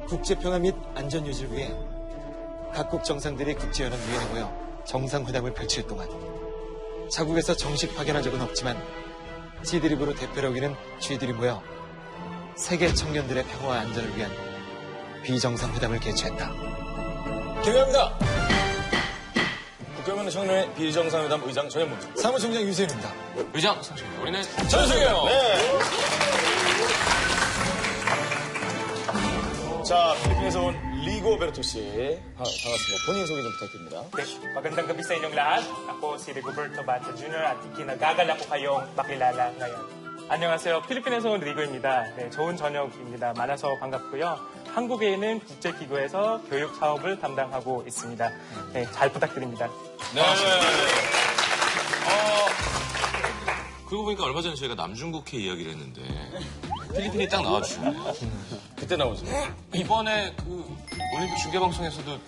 국제평화 및 안전유지를 위해 각국 정상들이 국제연합위원회에 모여 정상회담을 펼칠 동안 자국에서 정식 파견한 적은 없지만 G드립으로 대표를 여기는 G들이 모여 세계 청년들의 평화와 안전을 위한 비정상회담을 개최했다. 기대합니다. 국회의원 청년회 비정상회담 의장 전현무, 사무총장 유세윤입니다. 의장 성실, 우리는 전승이에요. 네. 자, 필리핀에서 온 리고 베르토 씨. 반갑습니다. 본인 소개 좀 부탁드립니다. 네, magandang gabi sa inyong lahat. Ako si Rigoberto Bata Jr. at ikinagagal ako kayong makilala ngayon. 안녕하세요. 필리핀에서 온 리고입니다. 네, 좋은 저녁입니다. 만나서 반갑고요. 한국에 있는 국제기구에서 교육 사업을 담당하고 있습니다. 네, 잘 부탁드립니다. 네. 그러고 보니까 얼마 전에 저희가 남중국해 이야기를 했는데 필리핀이 딱 나와주시네요. 그때 나오죠. 이번에 그 올림픽 중계방송에서도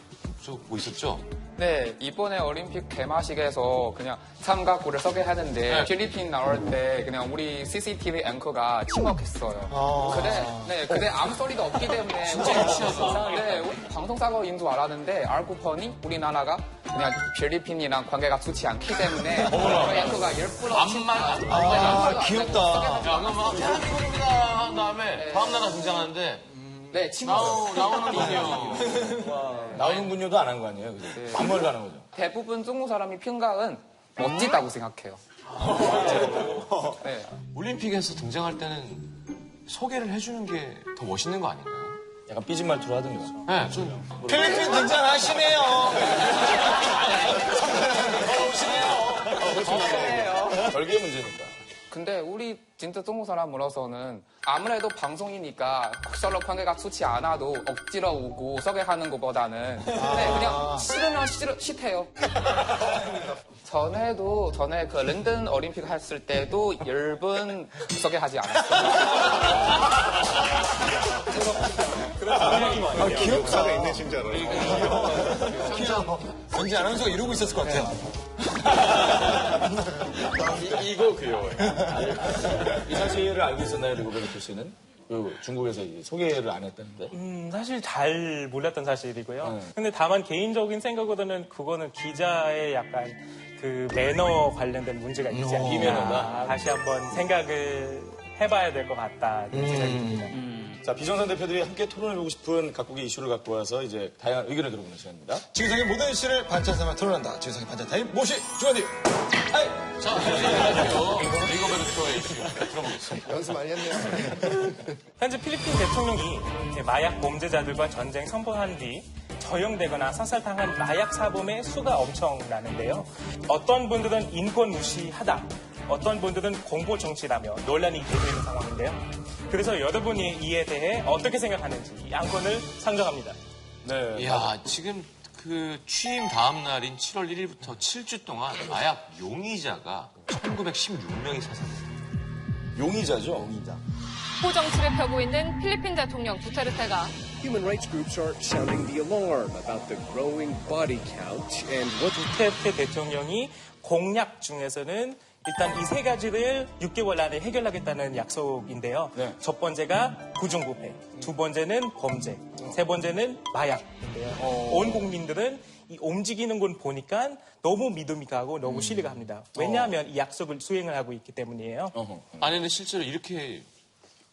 뭐 있었죠? 네, 이번에 올림픽 개막식에서 그냥 참가국을 소개하는데 필리핀 나올 때 그냥 우리 CCTV 앵커가 침묵했어요. 근데 아무 소리도 없기 때문에 진짜 유치하다. 네, 방송사고인 줄 알았는데 알고 보니 우리나라가 그냥 필리핀이랑 관계가 좋지 않기 때문에 그 앵커가 일부러 귀엽다. 야, 그럼 막 대한민국입니다 한 다음에 다음 나라 등장하는데 네, 침묵. 나오는군요. 나오는군요도 안 한 거 아니에요? 그죠? 아무 말도 안 한 거죠. 대부분 중국 사람이 평가은 멋지다고 생각해요. 네. 올림픽에서 등장할 때는 소개를 해주는 게 더 멋있는 거 아닌가요? 약간 삐진 말투로 하던가. 네, 좀 필리핀 등장하시네요. 별개의 문제니까. 근데 우리 진짜 중국 사람으로서는 아무래도 방송이니까 서로 관계가 좋지 않아도 억지로 오고 소개하는 것보다는 그냥 싫으면 싫대요. 전에 그 런던 올림픽 했을 때도 10분 소개하지 않았어요. 귀엽다. 있네, 진짜로. 전지 아나운서가 이러고 있었을 것 같아요. 이거 귀여워요. 이 사실을 알고 있었나요, 리고 베르토 씨는? 그 중국에서 이제 소개를 안 했다는데. 사실 잘 몰랐던 사실이고요. 근데 다만 개인적인 생각보다는 그거는 기자의 약간 그 매너 관련된 문제가 있지 않나. 비매너다. 다시 한번 생각을 해봐야 될 것 같다. 생각이 듭니다. 자, 비정상 대표들이 함께 토론해보고 싶은 각국의 이슈를 갖고 와서 이제 다양한 의견을 들어보는 시간입니다. 지구상의 모든 이슈를 반찬 삼아 토론한다. 지구상의 반찬 타임 모시 주간디. 자, 리거베르토의 이슈 들어보겠습니다. 연습 많이 했네요. 현재 필리핀 대통령이 이제 마약 범죄자들과 전쟁 선포한 뒤 처형되거나 사살당한 마약 사범의 수가 엄청나는데요. 어떤 분들은 인권 무시하다, 어떤 분들은 공포 정치라며 논란이 되고 있는 상황인데요. 그래서 여러분이 이에 대해 어떻게 생각하는지 양권을 상정합니다. 네. 이야, 지금 그 취임 다음 날인 7월 1일부터 7주 동안 마약 용의자가 1916명이 사살됐습니다. 용의자죠? 용의자. 호정치를 펴고 있는 필리핀 대통령 두테르테가 Human rights groups are sounding the alarm about the growing body count and what 두테르테 대통령이 공약 중에서는 일단 이 세 가지를 6개월 안에 해결하겠다는 약속인데요. 네. 첫 번째가 부정부패, 두 번째는 범죄, 세 번째는 마약인데요. 온 국민들은 이 움직이는 건 보니까 너무 믿음이 가고 너무 신뢰가 합니다. 왜냐하면 이 약속을 수행을 하고 있기 때문이에요. 아니, 근데 실제로 이렇게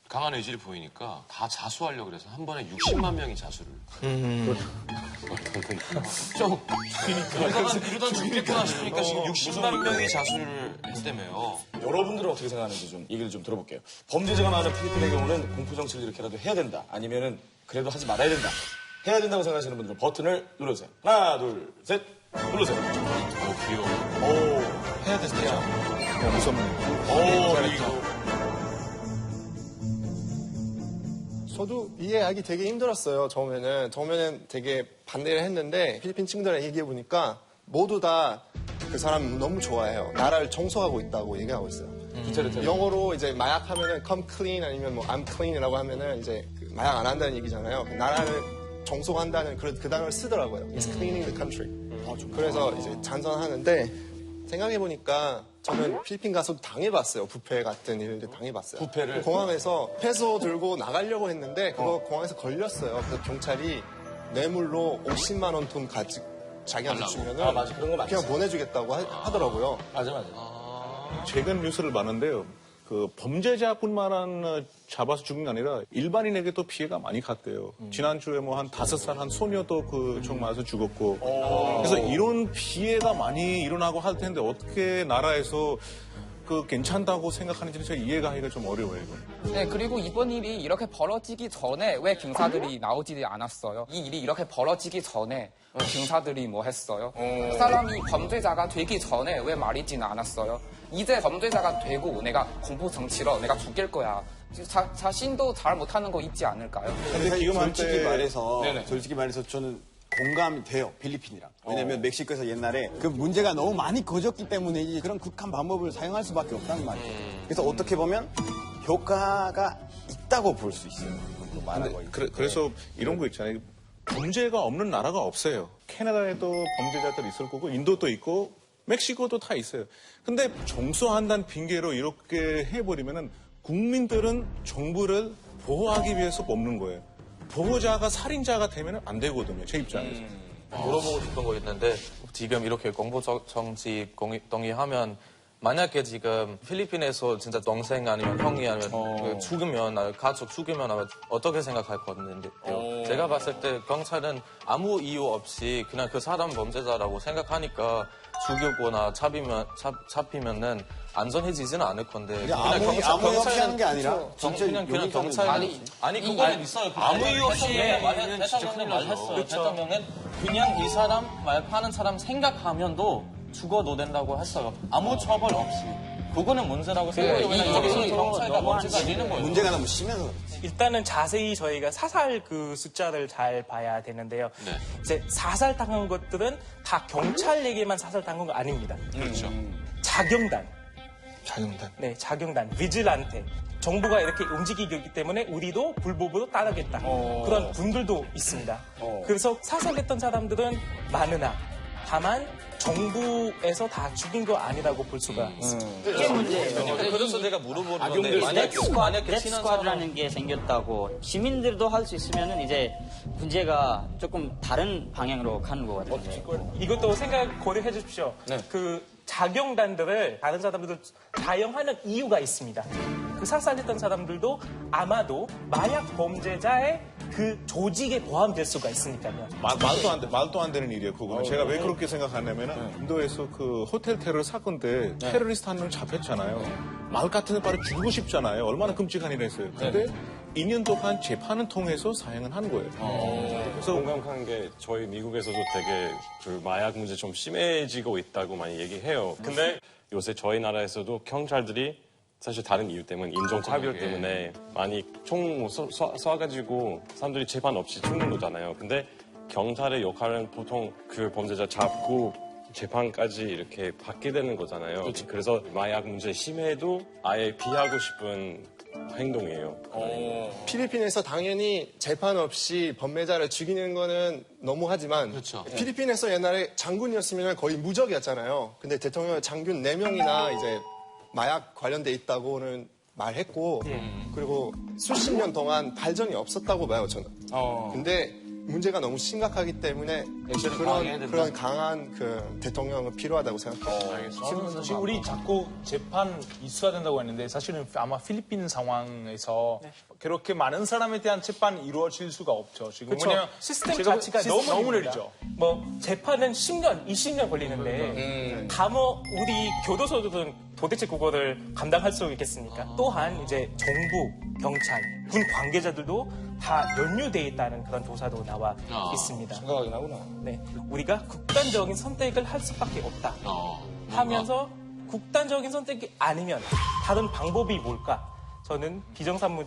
강한 의지를 보이니까 다 자수하려고 그래서 한 번에 60만 명이 자수를. 좀, 이러다 죽겠구나 싶으니까 지금 60만 명이 자수를 했다며요. 여러분들은 어떻게 생각하는지 좀 얘기를 좀 들어볼게요. 범죄자가 많은 필리핀의 경우는 공포정치를 이렇게라도 해야 된다. 아니면은 그래도 하지 말아야 된다. 해야 된다고 생각하시는 분들은 버튼을 눌러주세요. 하나, 둘, 셋. 눌러주세요. 귀여워. 오, 해야 됐죠. 무섭네요. 오, 그리고. 저도 이해하기 되게 힘들었어요. 처음에는 되게 반대를 했는데 필리핀 친구들이랑 얘기해보니까 모두 다 그 사람 너무 좋아해요. 나라를 청소하고 있다고 얘기하고 있어요. 영어로 이제 마약 하면은 come clean 아니면 뭐 I'm clean이라고 하면은 이제 그 마약 안 한다는 얘기잖아요. 나라를 청소한다는 그 단어를 쓰더라고요. It's cleaning the country. 그래서 이제 찬성하는데 생각해보니까 저는 필리핀 가서도 당해봤어요. 부패 같은 일들 당해봤어요. 부패를? 공항에서 페소 들고 나가려고 했는데 그거 공항에서 걸렸어요. 그래서 경찰이 뇌물로 50만 원 돈 자기한테 주면은 아, 맞아. 그런 거 많지. 그냥 보내주겠다고 하더라고요. 맞아. 최근 뉴스를 봤는데요. 그 범죄자뿐만 잡아서 죽은 게 아니라 일반인에게도 피해가 많이 갔대요. 지난주에 뭐 한 5살 한 소녀도 그 총 맞아서 죽었고. 그래서 이런 피해가 많이 일어나고 할 텐데 어떻게 나라에서 그 괜찮다고 생각하는지는 제가 이해가 하기가 좀 어려워요. 이건. 네, 그리고 이번 일이 이렇게 벌어지기 전에 왜 경사들이 나오지 않았어요? 이 일이 이렇게 벌어지기 전에 경사들이 뭐 했어요? 그 사람이 범죄자가 되기 전에 왜 말이지는 않았어요? 이제 범죄자가 되고 내가 공포 정치로 내가 죽일 거야. 자신도 잘 못하는 거 있지 않을까요? 근데 지금 솔직히 말해서 저는 공감이 돼요, 필리핀이랑. 왜냐면 멕시코에서 옛날에 그 문제가 너무 많이 커졌기 때문에 이제 그런 극한 방법을 사용할 수밖에 없다는 말이에요. 그래서 어떻게 보면 효과가 있다고 볼 수 있어요. 말하고 그래서 이런 거 있잖아요. 범죄가 없는 나라가 없어요. 캐나다에도 범죄자들 있을 거고 인도도 있고 멕시코도 다 있어요. 근데 종소한다는 핑계로 이렇게 해버리면은 국민들은 정부를 보호하기 위해서 뽑는 거예요. 보호자가 살인자가 되면 안 되거든요. 제 입장에서. 물어보고 싶은 거 있는데 지금 이렇게 공포 정치 동의하면 만약에 지금 필리핀에서 진짜 동생 아니면 형이 아니면 그 죽으면 가족 죽으면 어떻게 생각할 건데 제가 봤을 때 경찰은 아무 이유 없이 그냥 그 사람 범죄자라고 생각하니까 죽이거나 잡히면은 안전해지지는 않을 건데 그냥 아무 이유 없이 하는 게 아니라 진짜 그냥 경찰이 아니 그거는 있어요. 아무 이유 없이 만약 대통령이 말했어요. 대통령은 그냥 이 사람 말하는 사람 생각하면도 죽어도 된다고 했어요. 아무 처벌 없이. 그거는 문제라고 생각해요. 왜냐면 경찰과 문제가 있는 거예요. 문제가 너무 심해서. 일단은 자세히 저희가 사살 그 숫자를 잘 봐야 되는데요. 네. 이제 사살 당한 것들은 다 경찰에게만 사살 당한 거 아닙니다. 그렇죠. 자경단. 자경단. 네, 자경단, 비질란테. 정부가 이렇게 움직이기 있기 때문에 우리도 불법으로 따르겠다. 그런 분들도 있습니다. 그래서 사살했던 사람들은 많으나 다만 정부에서 다 죽인 거 아니라고 볼 수가 있습니다. 이게 문제예요. 그래서 제가 물어보는 건데 만약에 친한 데스쿼드라는 게 생겼다고 시민들도 할 수 있으면은 이제 문제가 조금 다른 방향으로 가는 것 같아요. 이것도 생각 고려해 주십시오. 그 자경단들을 다른 사람들도 자영하는 이유가 있습니다. 그 사살했던 사람들도 아마도 마약 범죄자의 그 조직에 포함될 수가 있으니까요. 말도 안 되는 일이에요, 그거는. 제가 왜 그렇게 생각하냐면은, 인도에서 그 호텔 테러 사건 때 테러리스트 한 명 잡혔잖아요. 말 같은 데 바로 죽이고 싶잖아요. 얼마나 끔찍한 일을 했어요. 근데 2년 동안 재판을 통해서 사형을 한 거예요. 그래서 공감한 게 저희 미국에서도 되게 그 마약 문제 좀 심해지고 있다고 많이 얘기해요. 근데 요새 저희 나라에서도 경찰들이 사실 다른 이유 때문에 인종차별 때문에 많이 총 쏴가지고 사람들이 재판 없이 죽는 거잖아요. 근데 경찰의 역할은 보통 그 범죄자 잡고 재판까지 이렇게 받게 되는 거잖아요. 그래서 마약 문제 심해도 아예 피하고 싶은 행동이에요. 필리핀에서 당연히 재판 없이 범죄자를 죽이는 거는 너무하지만 그렇죠. 필리핀에서 옛날에 장군이었으면 거의 무적이었잖아요. 근데 대통령 장군 4명이나 이제 마약 관련돼 있다고는 말했고 그리고 수십 년 동안 발전이 없었다고 봐요, 저는. 근데 문제가 너무 심각하기 때문에 그런 강한 그 대통령은 필요하다고 생각해요. 지금 우리 자꾸 재판 있어야 된다고 했는데 사실은 아마 필리핀 상황에서 그렇게 많은 사람에 대한 재판이 이루어질 수가 없죠. 지금 그렇죠. 왜냐면 시스템 자체가 너무 느리죠. 뭐 재판은 10년, 20년 걸리는데 다 뭐 우리 교도소들은 도대체 그거를 감당할 수 있겠습니까? 또한 이제 정부, 경찰, 군 관계자들도 다 연루돼 있다는 그런 조사도 나와 있습니다. 생각하긴 하구나. 네, 우리가 극단적인 선택을 할 수밖에 없다 하면서 극단적인 선택이 아니면 다른 방법이 뭘까? 저는 비정상무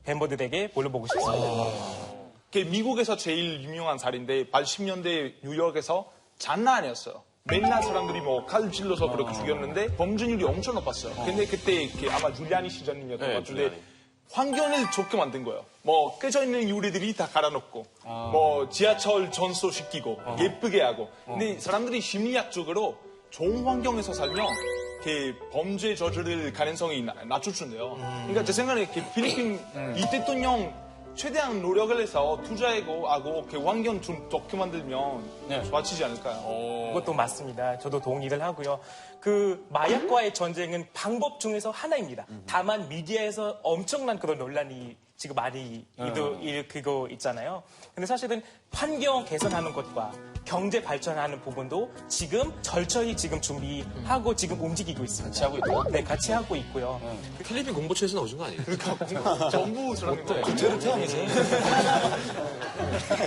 멤버들에게 물어보고 싶습니다. 미국에서 제일 유명한 사례인데 80년대 뉴욕에서 장난 아니었어요. 맨날 사람들이 뭐 칼 질러서 그렇게 죽였는데 범죄율이 엄청 높았어요. 근데 그때 아마 줄리아니 시장님이었던 것 같은데 환경을 좋게 만든 거예요. 뭐 깨져있는 유리들이 다 갈아놓고 뭐 지하철 전소시키고 예쁘게 하고 근데 사람들이 심리학적으로 좋은 환경에서 살면 이렇게 범죄 저지를 가능성이 낮춰준대요. 그러니까 제 생각에 이렇게 필리핀 이 대통령 최대한 노력을 해서 투자하고 그 환경 좀 좋게 만들면 좋아지지 않을까요? 그것도 맞습니다. 저도 동의를 하고요. 그 마약과의 전쟁은 방법 중에서 하나입니다. 다만 미디어에서 엄청난 그런 논란이 지금 많이 일으키고 있잖아요. 근데 사실은 환경 개선하는 것과 경제 발전하는 부분도 지금 절저히 지금 준비하고 지금 움직이고 있습니다. 같이 하고 있다? 네, 같이 하고 있고요. 필리핀 공보처에서 나오신 거 아니에요? 정부 사람인데. 두테르테 아니세요?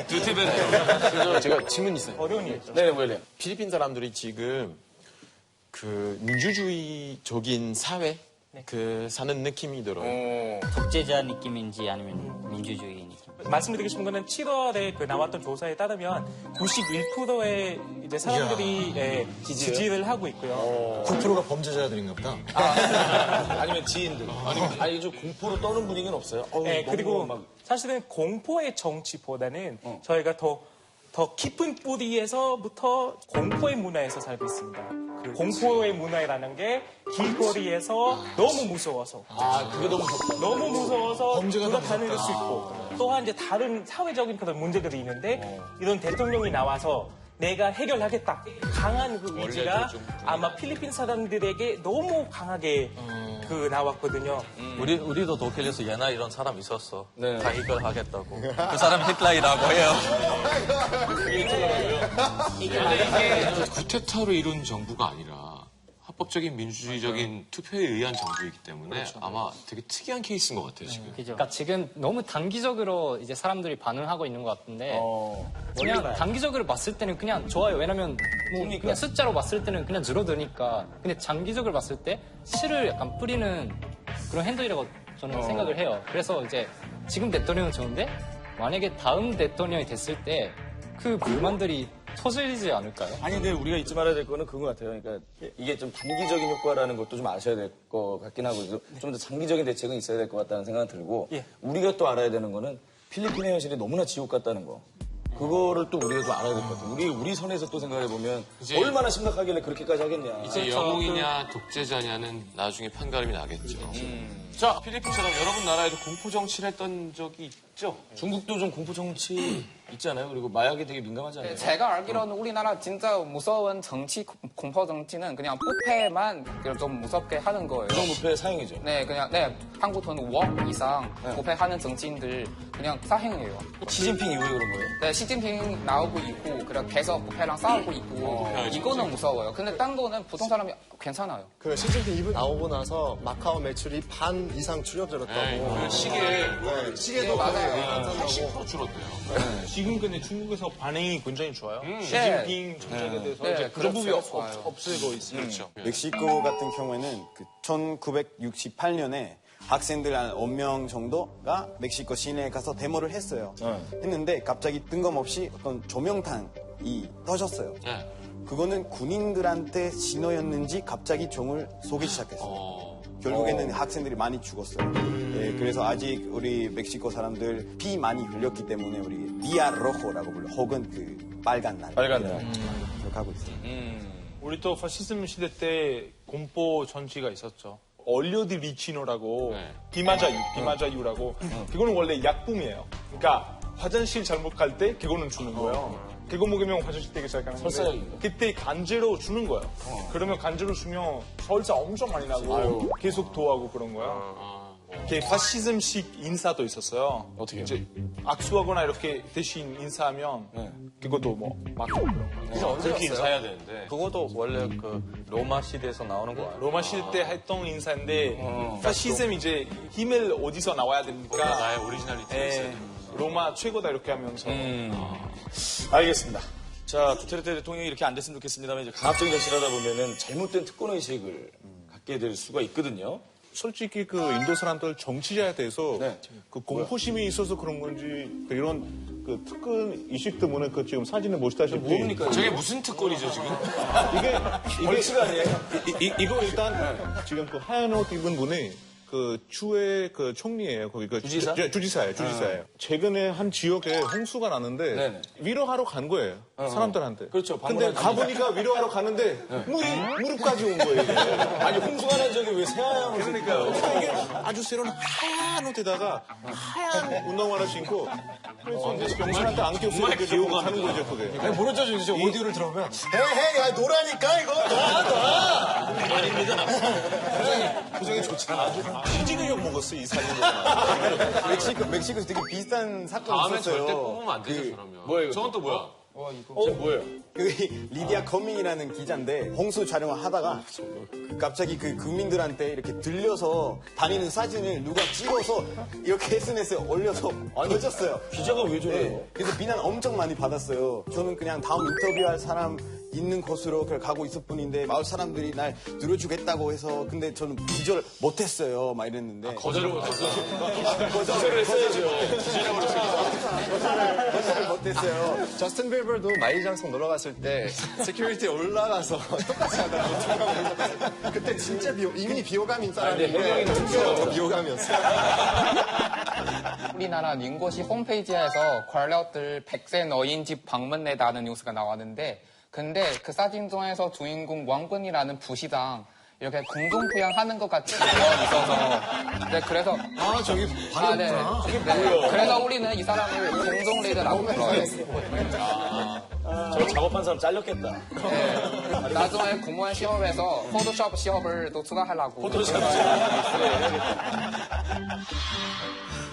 두테베르. 제가 질문 있어요. 어려운 일이죠. 네, 뭐예요? 필리핀 사람들이 지금 그 민주주의적인 사회 그 사는 느낌이 들어요. 독재자 느낌인지 아니면 민주주의 느낌. 말씀드리고 싶은 거는 7월에 그 나왔던 조사에 따르면 91%의 이제 사람들이 지지를 하고 있고요. 9%가 범죄자들인가 보다. 아니면 지인들. 아니, 좀 공포로 떠는 분위기는 없어요? 네, 그리고 사실은 공포의 정치보다는 저희가 더 깊은 뿌리에서부터 공포의 문화에서 살고 있습니다. 공포의 문화라는 게 길거리에서 너무 무서워서. 그게 너무 무섭다. 너무 무서워서 범죄가 누가 너무 다닐 수 있고. 또한 이제 다른 사회적인 그런 문제들이 있는데 이런 대통령이 나와서 내가 해결하겠다. 강한 그 의지가 아마 필리핀 사람들에게 너무 강하게 그 나왔거든요. 우리도 독일에서 옛날 이런 사람 있었어. 다 해결하겠다고. 그 사람 히틀러이라고 해요. 이게 구테타로 이룬 정부가 아니라 합법적인 민주주의적인 투표에 의한 정부이기 때문에 아마 되게 특이한 케이스인 것 같아요, 지금. 그러니까 지금 너무 단기적으로 이제 사람들이 반응하고 있는 것 같은데 그냥 단기적으로 봤을 때는 그냥 좋아요. 왜냐면 뭐 그냥 숫자로 봤을 때는 그냥 줄어드니까. 근데 장기적으로 봤을 때 실을 약간 뿌리는 그런 행동이라고 저는 생각을 해요. 그래서 이제 지금 대통령은 좋은데 만약에 다음 대통령이 됐을 때 그 불만들이 터지지 않을까요? 아니, 근데 우리가 잊지 말아야 될 거는 그거 같아요. 그러니까 이게 좀 단기적인 효과라는 것도 좀 아셔야 될 것 같긴 하고, 좀 더 장기적인 대책은 있어야 될 것 같다는 생각은 들고, 우리가 또 알아야 되는 거는 필리핀의 현실이 너무나 지옥 같다는 거. 그거를 또 우리가 좀 알아야 될 것 같아요. 우리 선에서 또 생각해보면 얼마나 심각하길래 그렇게까지 하겠냐. 이제 영웅이냐 독재자냐는 나중에 판가름이 나겠죠. 자, 필리핀처럼 여러분 나라에도 공포 정치를 했던 적이 있죠? 중국도 좀 공포 정치 있잖아요. 그리고 마약에 되게 민감하지 않아요? 제가 알기로는 우리나라 진짜 무서운 정치, 공포 정치는 그냥 부패만 좀 무섭게 하는 거예요. 부정부패 사형이죠? 네, 그냥, 한국 돈 5억 이상 부패하는 정치인들 그냥 사형이에요. 시진핑 이후에 그런 거예요? 네, 시진핑 나오고 있고, 그냥 계속 부패랑 싸우고 있고, 이거는 무서워요. 근데 딴 거는 보통 사람이 괜찮아요. 그 시진핑 이분 나오고 나서 마카오 매출이 반 이상 줄어들었다고. 시계도 맞아요. 80% 줄었대요. 지금 근데 중국에서 반응이 굉장히 좋아요. 시진핑 정책에 대해서 이제 부정부패 없애고 있어요. 그렇죠. 멕시코 같은 경우에는 그 1968년에 학생들 한 1명 정도가 멕시코 시내에 가서 데모를 했어요. 했는데 갑자기 뜬금없이 어떤 조명탄이 터졌어요. 그거는 군인들한테 신호였는지 갑자기 총을 쏘기 시작했어요. 결국에는 학생들이 많이 죽었어요. 예, 그래서 아직 우리 멕시코 사람들 피 많이 흘렸기 때문에 우리 디아 로호라고 불러. 혹은 그 빨간 날. 빨간 날. 기억하고 있어요. 우리 또 파시즘 시대 때 공포 정치가 있었죠. 얼리오디 리치노라고 비마자유라고 그거는 원래 약품이에요. 그러니까 화장실 잘못 갈 때 그거는 주는 거예요. 그거 먹으면 화장실 되기 시작하는 건데 그때 간제로 주는 거예요. 그러면 간제로 주면 설사 엄청 많이 나고 계속 토하고 그런 거야. 그 파시즘식 인사도 있었어요. 어떻게 이제 악수하거나 이렇게 대신 인사하면 그것도 뭐 막고 그런 거. 그래서 언제 인사해야 되는데. 그것도 원래 그 로마 시대에서 나오는 거예요. 로마 시대 때 했던 인사인데 파시즘 이제 힘을 어디서 나와야 됩니까? 나의 오리지널리티가 있어야 됩니다. 로마 최고다 이렇게 하면서. 알겠습니다. 자, 두테르테 대통령이 이렇게 안 됐으면 좋겠습니다만 이제 강압적인 정치를 하다 보면은 잘못된 특권 의식을 갖게 될 수가 있거든요. 솔직히 그 인도 사람들 정치자에 대해서 그 공포심이 있어서 그런 건지 그 이런 그 특권 의식 때문에 그 지금 사진을 보시다시피 뭡니까? 저게 무슨 특권이죠 지금? 이게 벌칙 아니에요? 이거 일단 지금 그 하얀 옷 입은 분이 그 주의 그 총리예요. 거기 그 주지사? 주지사예요. 최근에 한 지역에 홍수가 났는데 네네. 위로하러 간 거예요. 사람들한테. 그렇죠. 근데 가보니까 위로하러 가는데 물이 무릎까지 온 거예요. 이게. 아니 홍수가 난 적이 왜 새하얀 그러니까요. 이게 아주 새로운 하얀 옷에다가 하얀 운동화를 신고 그래서 이제 병선한테 안 껴서 이렇게 저거 하는 거죠, 그게. 아니, 모르죠. 이제 오디오를 들어보면 헤이 노라니까 이거 나. 표정이 좋잖아. 뒤지는 욕 먹었어, 이 사진 보고. 멕시코에서 되게 비슷한 사건이 다음엔 있었어요. 절대 뽑으면 안 되죠, 그러면. 뭐예요? 저건 또 뭐야? 뭐예요? 그 리디아 커밍이라는 기자인데 홍수 촬영을 하다가 갑자기 그 국민들한테 이렇게 들려서 다니는 사진을 누가 찍어서 이렇게 SNS에 올려서 퍼졌어요. 기자가 왜 저래요? 그래서 비난 엄청 많이 받았어요. 저는 그냥 다음 인터뷰할 사람 있는 곳으로 가고 있을 뿐인데 마을 사람들이 날 들어주겠다고 해서 근데 저는 기절을 못했어요. 막 이랬는데 거절을 못했어. 거절을 했어야죠. 거절을 못했어요. 저스틴 빌버도 마일 장성 놀러 갔을 때 세큐리티에 올라가서 똑같이 하더라고요. 그때 진짜 이미 비호감인 사람인데 더 비호감이었어요. 우리나라 닝고시 홈페이지에서 관료들 100세 노인 집 방문했다는 뉴스가 나왔는데 근데 그 사진 중에서 주인공 왕군이라는 부시장 이렇게 공동부양하는 것 같은 경험이 있어서 네, 그래서 저기 발이었구나. 그래서 우리는 이 사람을 공동 리더라고 불러요. 저 작업한 사람 잘렸겠다. 네, 나중에 공무원 시험에서 포토샵 시험을 또 추가하려고. 포토샵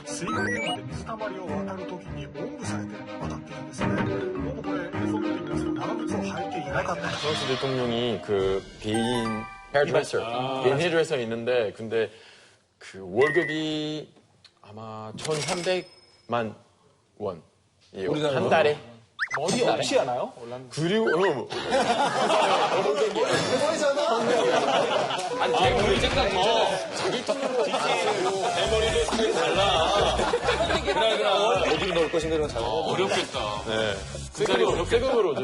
水害現場で水たまりを渡るときにおんぶされて渡っているんですね。どうもこれ映像を見てみますと長靴を履いていなかった。 프랑스 대통령이 그 개인 헤어드레서, 개인 헤어드레서 있는데 근데 그 월급이 아마 1,300만 원이에요. 한 달에. 머리 없지 않아요? 그리고 아니, 대머리 생각 자기 돈으로 대머리도 스타일이 달라. 그래. 어디로 넣을 것인가 이런 잘. 어렵겠다. 네. 세금으로